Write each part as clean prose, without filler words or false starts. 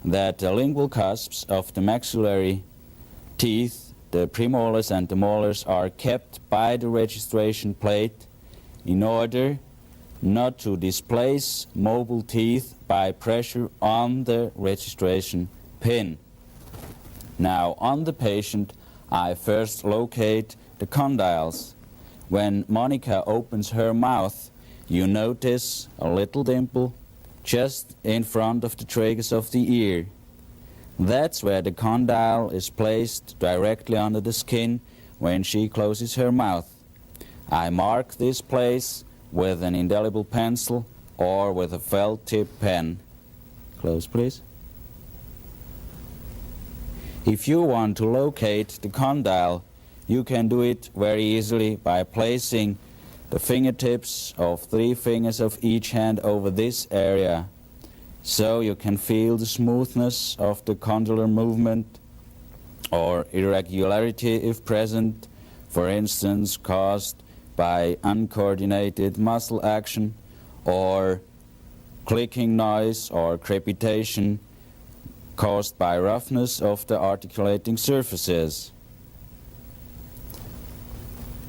that the lingual cusps of the maxillary teeth, the premolars and the molars, are kept by the registration plate in order not to displace mobile teeth by pressure on the registration pin. Now, on the patient, I first locate the condyles. When Monica opens her mouth, you notice a little dimple just in front of the tragus of the ear. That's where the condyle is placed directly under the skin when she closes her mouth. I mark this place with an indelible pencil or with a felt tip pen. Close, please. If you want to locate the condyle, you can do it very easily by placing the fingertips of 3 fingers of each hand over this area, so you can feel the smoothness of the condylar movement or irregularity if present, for instance caused by uncoordinated muscle action or clicking noise or crepitation caused by roughness of the articulating surfaces.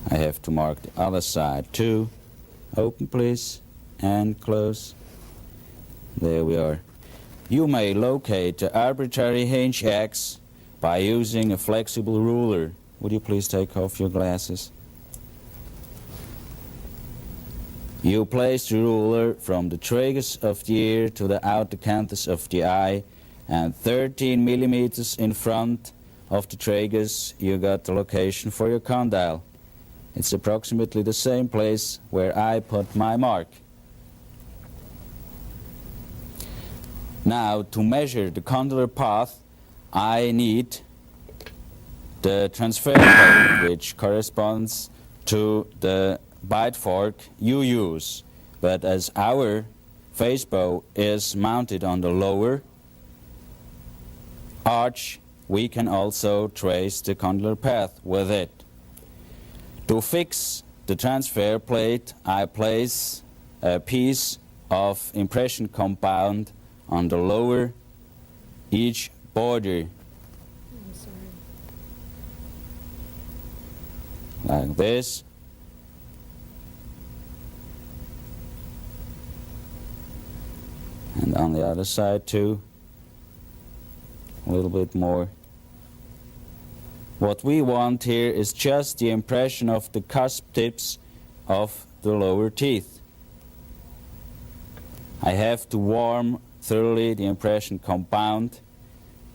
I have to mark the other side too. Open please, and close. There we are. You may locate the arbitrary hinge X by using a flexible ruler. Would you please take off your glasses? You place the ruler from the tragus of the ear to the outer canthus of the eye, and 13 millimeters in front of the tragus you got the location for your condyle. It's approximately the same place where I put my mark. Now, to measure the condylar path, I need the transfer plate, which corresponds to the bite fork you use. But as our face bow is mounted on the lower arch, we can also trace the condylar path with it. To fix the transfer plate, I place a piece of impression compound on the lower each border. Like this. And on the other side too, a little bit more. What we want here is just the impression of the cusp tips of the lower teeth. I have to warm thoroughly the impression compound,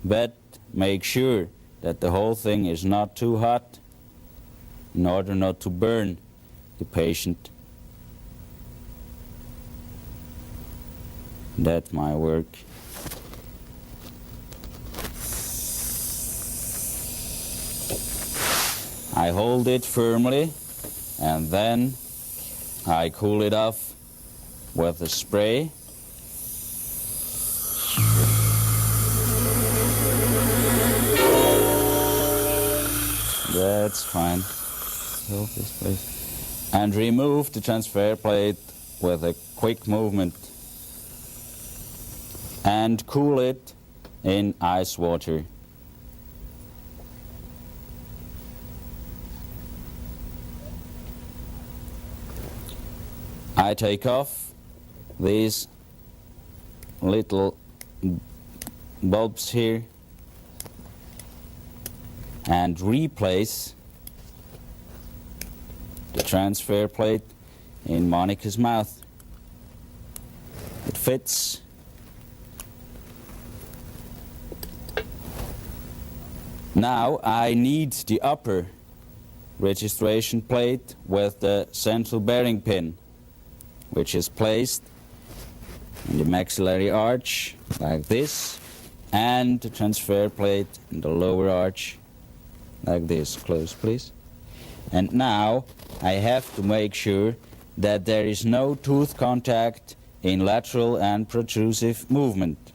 but make sure that the whole thing is not too hot in order not to burn the patient. That's my work. I hold it firmly and then I cool it off with a spray. That's fine. Hold this place. And remove the transfer plate with a quick movement. And cool it in ice water. I take off these little bulbs here and replace the transfer plate in Monica's mouth. It fits. Now I need the upper registration plate with the central bearing pin, which is placed in the maxillary arch like this, and the transfer plate in the lower arch like this. Close, please. And now I have to make sure that there is no tooth contact in lateral and protrusive movement.